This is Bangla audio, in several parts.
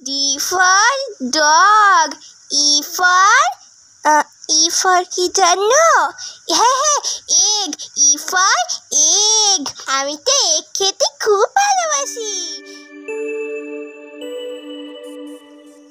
D for dog. E for কি জানো? হ্যাঁ, egg. E for egg. আমি তো egg খেতে খুব ভালোবাসি।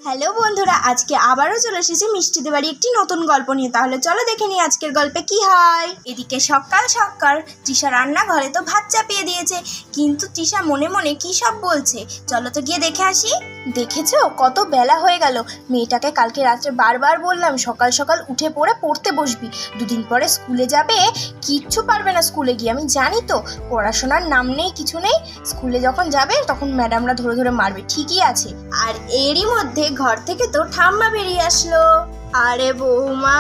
হ্যালো বন্ধুরা, আজকে আবারও চলে এসেছি মিষ্টিদের বাড়ি একটি নতুন গল্প নিয়ে। তাহলে চলো দেখে নিই আজকের গল্পে কি হয়। এদিকে সকাল সকাল তৃষা রান্নাঘরে তো ভাত চাপিয়ে দিয়েছে, কিন্তু তৃষা মনে মনে কি সব বলছে। চলো তো গিয়ে দেখে আসি। দেখেছো কত বেলা হয়ে গেল? মেয়েটাকে কালকে রাত্রে বারবার বললাম সকাল সকাল উঠে পড়ে পড়তে বসবি, দুদিন পরে স্কুলে যাবে, কিচ্ছু পারবে না স্কুলে গিয়ে। আমি জানি তো, পড়াশোনার নাম নেই, কিছু নেই। স্কুলে যখন যাবে তখন ম্যাডামরা ধরে ধরে মারবে। ঠিকই আছে। আর এরই মধ্যে ঘর থেকে তো ঠাম্মা বেরিয়ে আসলো। আরে বৌমা,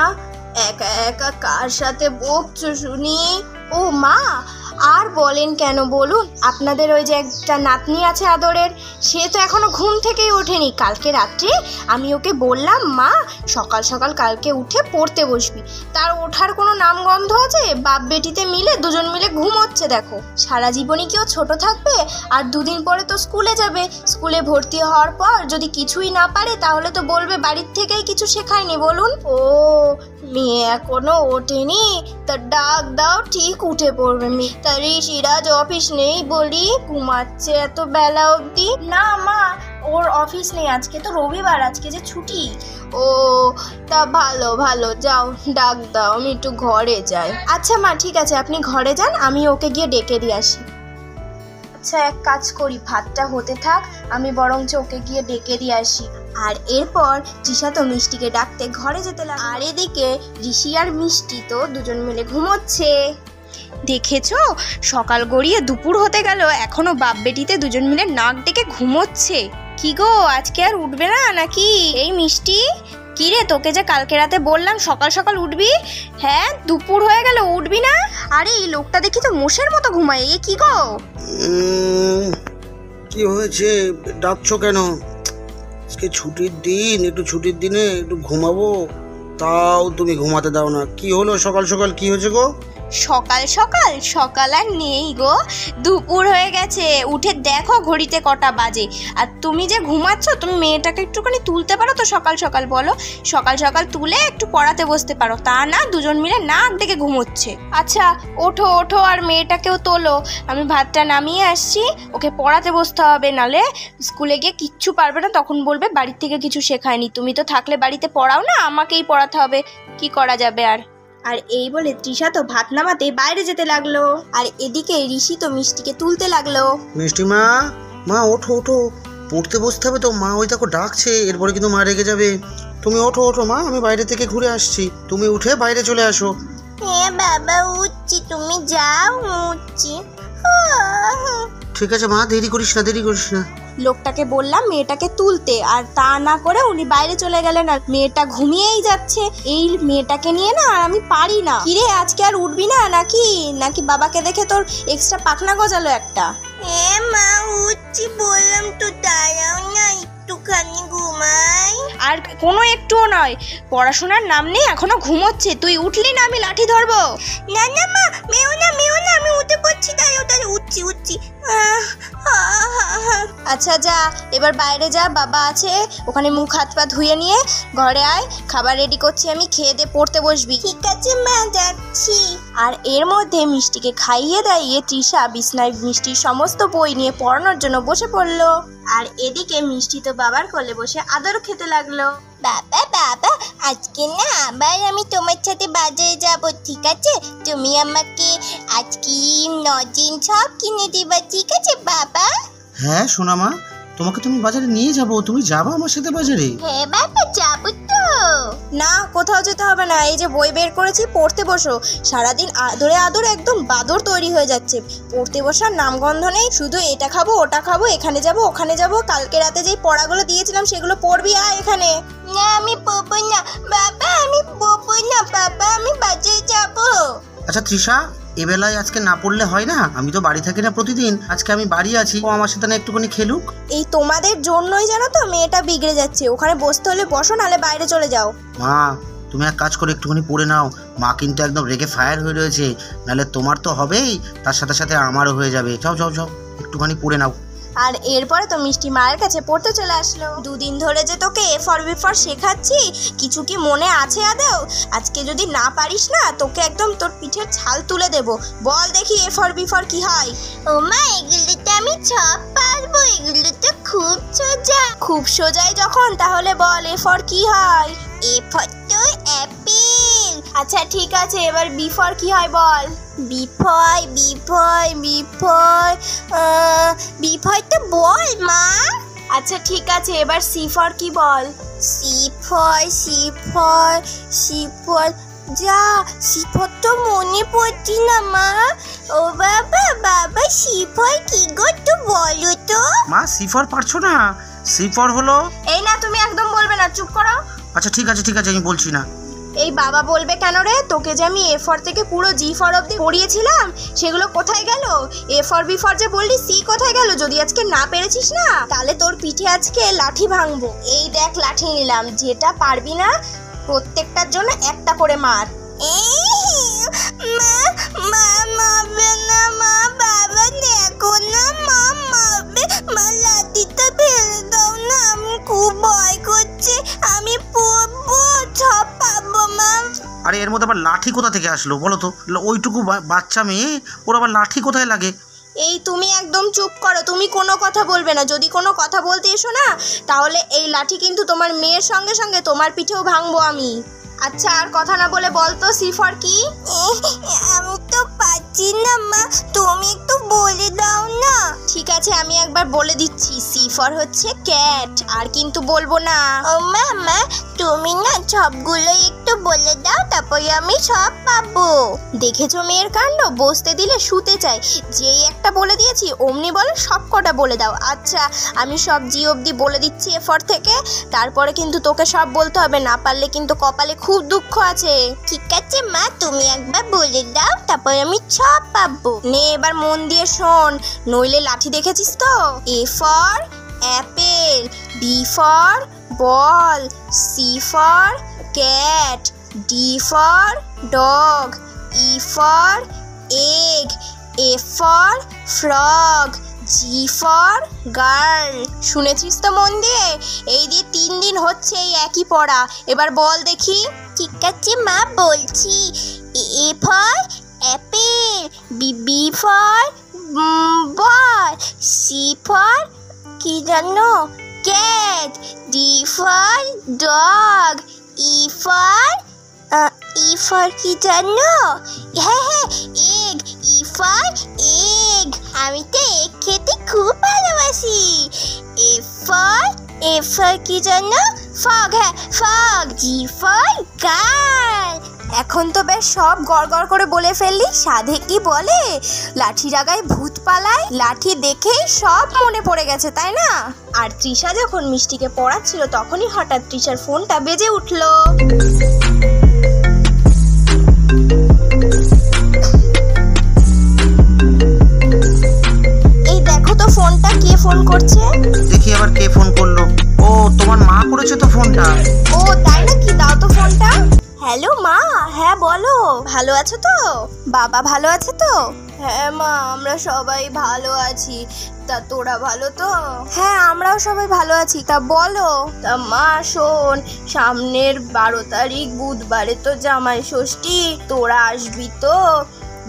একা একা কার সাথে বকছো শুনি? ও মা, আর বলেন কেন বলুন। আপনাদের ওই যে একটা নাতনি আছে আদরের, সে তো এখনো ঘুম থেকেই ওঠেনি। কালকে রাত্রে আমি ওকে বললাম মা সকাল সকাল কালকে উঠে পড়তে বসবি, তার ওঠার কোনো নামগন্ধ আছে? বাপ বেটিতে মিলে দুজন মিলে ঘুমোচ্ছে। দেখো, সারা জীবনই কেউ ছোট থাকবে? আর দুদিন পরে তো স্কুলে যাবে। স্কুলে ভর্তি হওয়ার পর যদি কিছুই না পারে তাহলে তো বলবে বাড়ির থেকেই কিছু শেখায়নি। বলুন, ও মেয়ে এখনো ওঠেনি, তা ডাক দাও, ঠিক উঠে পড়বে। তার সিরাজ অফিস নেই বলি ঘুমাচ্ছে এত বেলা অবধি? না মা, ওর অফিস নেই, আজকে তো রবিবার, আজকে যে ছুটি। ও তা ভালো ভালো, যাও ডাক দাও, আমি একটু ঘরে যাই। আচ্ছা মা, ঠিক আছে, আপনি ঘরে যান, আমি ওকে গিয়ে ডেকে দিয়ে আসি। আচ্ছা, এক কাজ করি, ভাতটা হতে থাক, আমি বরঞ্চ ওকে গিয়ে ডেকে দিয়ে আসি। আর এরপর তৃষা তো মিষ্টিকে ডাকতে ঘরে যেতে লাগলো। আর এদিকে ঋষি আর মিষ্টি তো দুজন মিলে ঘুমোচ্ছে। দেখেছো, সকাল গড়িয়ে দুপুর হতে গেল, এখনো বাপ বেটিতে দুজন মিলে নাক ডেকে ঘুমোচ্ছে। কি গো, আজকে আর উঠবে না নাকি? এই মিষ্টি, কি রে, তোকে যে কালকে রাতে বললাম সকাল সকাল উঠবি, হ্যাঁ দুপুর হয়ে গেল, উঠবি না? আরে এই লোকটা দেখি তো মোষের মতো ঘুমায়। এ কি গো? কি হয়েছে, ডাকছো কেন? আজকে ছুটির দিন, একটু ছুটির দিনে একটু ঘুমাবো, তাও তুমি ঘুমাতে দাও না। কি হলো সকাল সকাল, কি হয়েছে গো? সকাল সকাল সকাল আর নেই গো, দুপুর হয়ে গেছে। উঠে দেখো ঘড়িতে কটা বাজে। আর তুমি যে ঘুমাচ্ছ, তুমি মেয়েটাকে একটুখানি তুলতে পারো তো সকাল সকাল? বলো, সকাল সকাল তুলে একটু পড়াতে বসতে পারো, তা না দুজন মিলে নাক ডেকে ঘুমোচ্ছে। আচ্ছা ওঠো ওঠো, আর মেয়েটাকেও তোলো, আমি ভাতটা নামিয়ে আসছি, ওকে পড়াতে বসতে হবে, নালে স্কুলে গিয়ে কিচ্ছু পারবে না, তখন বলবে বাড়ির থেকে কিছু শেখায়নি। তুমি তো থাকলে বাড়িতে পড়াও না, আমাকেই পড়াতে হবে, কি করা যাবে আর। আর এই বলে তৃষা তো ভাত নামাতে বাইরে যেতে লাগলো। আর এদিকে ঋষি তো মিষ্টিকে তুলতে লাগলো। মিষ্টি মা, মা ওঠো ওঠো, পড়তে বসতে হবে তো। মা ওই দেখো ডাকছে, এরপরে কিন্তু মা রেগে যাবে। তুমি ওঠো ওঠো মা, আমি বাইরে থেকে ঘুরে আসছি, তুমি উঠে বাইরে চলে আসো। হ্যাঁ বাবা, উঠছি, তুমি যাও, উঠছি। ঠিক আছে মা, দেরি করিস না, দেরি করিস না। লোকটাকে বললাম মেয়েটাকে তুলতে, আর তা না করে উনি বাইরে চলে গেলেন। আর মেয়েটা ঘুমিয়েই যাচ্ছে। এই মেয়েটাকে নিয়ে না আর আমি পারি না। কিরে, আজকে আর উঠবি না নাকি? নাকি বাবাকে দেখে তোর এক্সট্রা পাখনা গজালো একটা? হ্যাঁ মা, উঠছি বললাম তো, দাঁড়াও না একটুখানি ঘুমাই। আর কোনো একটুও নয়, পড়াশোনার নাম নেই, এখনো ঘুমোচ্ছে। তুই উঠলি না আমি লাঠি ধরবো। না না মা, মেও না মেও না, আমি উঠে পড়ছি, দাঁড়াও দাঁড়াও, উঠছি উঠছি। আচ্ছা যা, এবার বাইরে যা, বাবা আছে ওখানে, মুখ হাত পা ধুয়ে নিয়ে ঘরে আয়, খাবার রেডি করছি আমি, খেয়ে দে পড়তে বসবি। ঠিক আছে মা, যাচ্ছি। আর এর মধ্যে মিষ্টিকে খাইয়ে দাইয়ে তৃষা বিছনায় মিষ্টির সমস্ত বই নিয়ে পড়ানোর জন্য বসে পড়লো। আর এদিকে মিষ্টি তো বাবার কোলে বসে আদর খেতে লাগলো। বাবা বাবা, আজকে না আবার আমি তোমার সাথে বাজারে যাব, ঠিক আছে? তুমি আমাকে আইসক্রিম, লজেন সব কিনে দিবা, ঠিক আছে বাবা? হ্যাঁ সোনা মা, তোমাকে তুমি বাজারে নিয়ে যাব, তুমি যাবা আমার সাথে বাজারে? হ্যাঁ বাবা, যাবো তো। না, কোথাও যেতে হবে না, এই যে বই বের করেছি, পড়তে বসো। সারাদিন আদরে আদরে একদম বাদর তৈরি হয়ে যাচ্ছে। পড়তে বসার নামগন্ধ নেই, শুধু এটা খাবো ওটা খাবো, এখানে যাব ওখানে যাব। কালকে রাতে যেই পড়াগুলো দিয়েছিলাম সেগুলো পড়বি, আয় এখানে। না আমি পড়বো না বাবা, আমি পড়বো না বাবা, আমি বাজারে যাবো। আচ্ছা তৃষা, এবেলায় আজকে না পড়লে হয় না? আমি তো বাড়ি থাকি না প্রতিদিন, আজকে আমি বাড়ি আছি, ও আমার সাথে না একটুখানি খেলুক। এই তোমাদের জন্যই জানো তো মেয়েটা বিগড়ে যাচ্ছে। ওখানে বসতে হলে বসো, নাহলে বাইরে চলে যাও। মা তুমি এক কাজ করে একটুখানি পড়ে নাও, মা কিন্তু একদম রেগে ফায়ার হয়ে রয়েছে, নাহলে তোমার তো হবেই, তার সাথে সাথে আমারও হয়ে যাবে। যাও যাও যাও, একটুখানি পড়ে নাও। আর এরপরে তো মিষ্টি মায়ের কাছে পড়তে চলে আসলো। দুদিন ধরে যে তোকে এ ফর বি ফর শেখাচ্ছি, কিছু কি মনে আছে আদেও? আজকে যদি না পারিস না, তোকে একদম তোর পিঠের ছাল তুলে দেব। বল দেখি এ ফর বি ফর কি হয়। ও মা, এগুলো তো আমি সব পারবো, এগুলো তো খুব সোজা। খুব সোজাই যখন, তাহলে বল এ ফর কি হয়? এ ফর তো অ্যাপেল। আচ্ছা ঠিক আছে, এবার বি ফর কি হয় বল। বিফয় বিফয় বিফয় বিফয় তো বল মা। আচ্ছা ঠিক আছে, এবার সি ফর কি বল। C for C for C for যা, সি ফর তো মনে পড়ছি না মা। ও বাবা, বাবা সি ফর কি গো, তো বলো তো। মা সি ফর পারছো না? সি ফর হলো এই না, তুমি একদম বলবে না, চুপ করো। আচ্ছা ঠিক আছে আমি বলছি না। এই বাবা বলবে কেন রে? তোকে যে আমি এ ফর থেকে পুরো জি ফর অবধি পড়িয়েছিলাম, সেগুলো কোথায় গেল? এ ফর বি ফর যে বললি, সি কোথায় গেল? যদি আজকে না পেরেছিস না, তাহলে তোর পিঠে আজকে লাঠি ভাঙবো। এই দেখ লাঠি নিলাম, যেটা পারবি না প্রত্যেকটার জন্য একটা করে মার। মা মা মারবে না মা, বাবা দেখো না মা মারবে। মা লাঠিটা ফেলে দাও না, আমি খুব ভয় করছে, আমি পড়বো, সব পাবো মা। আরে এর মধ্যে আবার লাঠি কোথা থেকে আসলো বলো তো? ওইটুকু বাচ্চা মেয়ে, ওর আবার লাঠি কোথায় লাগে? এই তুমি একদম চুপ করো, তুমি কোনো কথা বলবে না। যদি কোনো কথা বলতে এসো না, তাহলে এই লাঠি কিন্তু তোমার মেয়ের সঙ্গে সঙ্গে তোমার পিঠেও ভাঙবো আমি। আচ্ছা আর কথা না বলে বল তো সি ফর কি? আমি তো পাচ্ছি না মা, তুমি একটু বলে দাও না। ঠিক আছে, আমি একবার বলে দিচ্ছি। সি ফর হচ্ছে ক্যাট, আর কিন্তু বলবো না। ও মা, তুমি না সবগুলো একটু বলে দাও, তারপরে আমি সব পাবো। দেখেছো মেয়ের কাণ্ড, বসতে দিলে শুতে চাই। যেই একটা বলে দিয়েছি অমনি বলে সব কটা বলে দাও। আচ্ছা আমি সব জি অবধি বলে দিচ্ছি এ ফর থেকে, তারপরে কিন্তু তোকে সব বলতে হবে, না পারলে কিন্তু কপালে খুব দুঃখ আছে। ঠিক আছে মা, তুমি একবার বলে দাও, তারপর আমি সব পাবো। নে এবার মন দিয়ে শোন, নইলে লাঠি দেখেছিস তো। A for apple, B for ball, C for cat, D for dog, E for egg, F for frog, G for girl. শুনেছিস তো মন দিয়ে? এই দিয়ে 3 দিন হচ্ছে এই একই পড়া। এবার বল দেখি। ঠিক আছে মা, বলছি। A for apple, B for ball, C for কি জানো cat, D for dog, E for কি জানো? হ্যাঁ এগ, ই ফর এগ। আমি তো এগ খেতে খুব ভালোবাসি। এ ফর কি জানো? ফগ, হ্যাঁ ফগ। G for girl. এখন তো বেশ সব গড়গড় করে বলে ফেললি। সাধে কি বলে, লাঠি জাগায় ভূত পালায়। লাঠি দেখেই সব মনে পড়ে গেছে, তাই না? আর তৃষা যখন মিষ্টিকে পড়াচ্ছিল, তখনই হঠাৎ তৃষার ফোনটা বেজে উঠলো। এই দেখো তো ফোনটা, কে ফোন করছে? দেখি আবার কে ফোন করলো। ও তোমার মা করেছে তো ফোনটা। ও তাই নাকি? দাও তো ফোনটা। হ্যালো মা, হ্যাঁ বলো। ভালো আছো তো? বাবা ভালো আছে তো? হ্যাঁ মা, আমরা সবাই ভালো আছি। তা তোরা ভালো তো? হ্যাঁ আমরাও সবাই ভালো আছি। তা বলো। তা মা শোন, সামনের 12 তারিখ বুধবারে তো জামাই ষষ্ঠী, তোরা আসবি তো?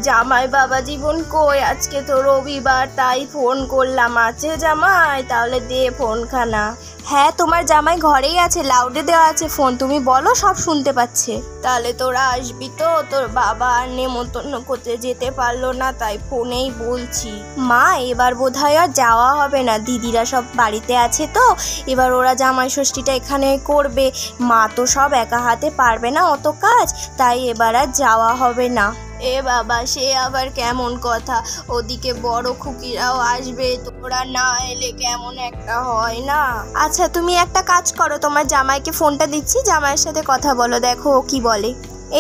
জামাই বাবা জীবন কই? আজকে তো রবিবার, তাই ফোন করলাম। আছে জামাই? তাহলে দে ফোনখানা। হ্যাঁ তোমার জামাই ঘরেই আছে, লাউডে দেওয়া আছে ফোন, তুমি বলো, সব শুনতে পাচ্ছে। তাহলে তোরা আসবি তো? তোর বাবা আর নেমন্তন্ন করতে যেতে পারলো না, তাই ফোনেই বলছি। মা এবার বোধহয় আর যাওয়া হবে না, দিদিরা সব বাড়িতে আছে তো, এবার ওরা জামাই ষষ্ঠীটা এখানে করবে। মা তো সব একা হাতে পারবে না অত কাজ, তাই এবার আর যাওয়া হবে না। এ বাবা, সে আবার কেমন কথা? ওদিকে বড় খুকিরাও আসবে, তোরা না এলে কেমন একটা হয় না? আচ্ছা তুমি একটা কাজ করো, তোমার জামাইকে ফোনটা দিচ্ছি, জামাইয়ের সাথে কথা বলো, দেখো ও কি বলে।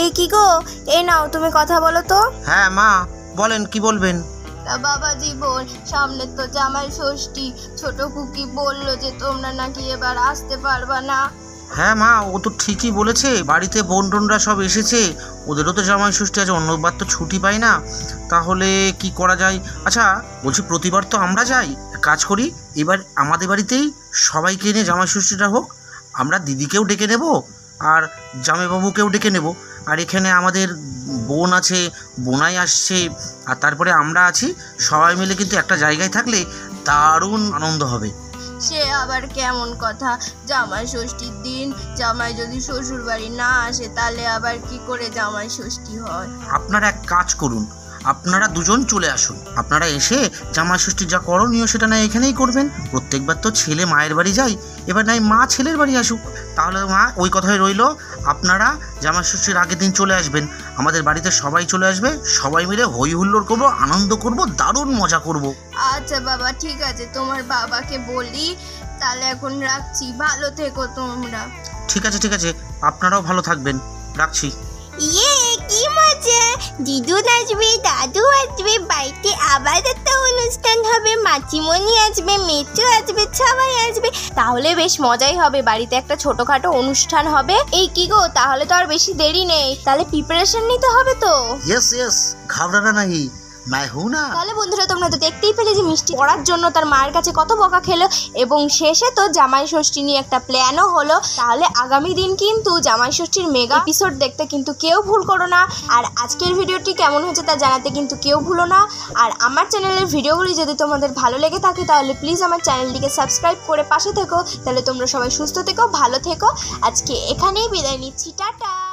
এই কি গো, এই নাও তুমি কথা বলো তো। হ্যাঁ মা বলেন, কি বলবেন? তা বাবা জীবন, সামনে তো জামাই ষষ্ঠী, ছোট খুকি বললো যে তোমরা নাকি এবার আসতে পারবা না। হ্যাঁ মা, ও তো ঠিকই বলেছে, বাড়িতে বোন টোনরা সব এসেছে, ওদেরও তো জামাই ষষ্ঠী আছে, অন্যবার তো ছুটি পাই না, তাহলে কি করা যায়? আচ্ছা বলছি, প্রতিবার তো আমরা যাই, কাজ করি, এবার আমাদের বাড়িতেই সবাইকে এনে জামাই ষষ্ঠীটা হোক। আমরা দিদিকেও ডেকে নেব আর জামাইবাবুকেও ডেকে নেব, আর এখানে আমাদের বোন আছে, বোনাই আসছে, আর তারপরে আমরা আছি। সবাই মিলে কিন্তু একটা জায়গায় থাকলে দারুণ আনন্দ হবে। সে আবার কেমন কথা? জামাই ষষ্ঠীর দিন জামাই যদি শ্বশুর বাড়ি না আসে তাহলে আবার কি করে জামাই ষষ্ঠী হয়? আপনারা এক কাজ করুন, আপনারা দুজন চলে আসুন। আপনারা এসে জামাই ষষ্ঠীর যা করণীয় সেটা না এখানেই করবেন। প্রত্যেকবার তো ছেলে মায়ের বাড়ি যায়, এবার নাই মা ছেলের বাড়ি আসুক। তাহলে মা ওই কথাই রইল, আপনারা জামাই ষষ্ঠীর আগের দিন চলে আসবেন। আমাদের বাড়িতে সবাই চলে আসবে, সবাই মিলে হই হুল্লোড় করবো, আনন্দ করব, দারুণ মজা করব। আচ্ছা বাবা, ঠিক আছে, তোমার বাবাকে বলি। তাহলে এখন রাখছি, ভালো থেকো তোমরা। ঠিক আছে ঠিক আছে, আপনারাও ভালো থাকবেন, রাখছি। ইয়ে কি মজা! দিদু আসবে, দাদু আসবে, বাড়িতে আবার একটা অনুষ্ঠান হবে, মাচিমণি আসবে, মেচো আসবে, সবাই আসবে। তাহলে বেশ মজাই হবে, বাড়িতে একটা ছোটখাটো অনুষ্ঠান হবে। এই কি গো, তাহলে তো আর বেশি দেরি নেই, তাহলে প্রিপারেশন নিতে হবে তো। ইয়েস ইয়েস, ঘাবড়ানা নাহি, मैं हूं ना। তাহলে বন্ধুরা তোমরা তো দেখতেই পেলে যে মিষ্টি পড়ার জন্য তার মায়ের কাছে কত বকা খেলো, এবং শেষে তো জামাই ষষ্ঠী নিয়ে একটা প্ল্যানও হলো। তাহলে আগামী দিন কিন্তু জামাই ষষ্ঠীর মেগা এপিসোড দেখতে কিন্তু কেউ ভুল করো না। আর আজকের ভিডিওটি কেমন হয়েছে তা জানাতে কিন্তু কেউ ভুলো না। আর আমার চ্যানেলের ভিডিওগুলি যদি তোমাদের ভালো লেগে থাকে তাহলে প্লিজ আমার চ্যানেলটিকে সাবস্ক্রাইব করে পাশে থেকো। তাহলে তোমরা সবাই সুস্থ থেকো, ভালো থেকো। আজকে এখানেই বিদায় নিচ্ছি, টাটা।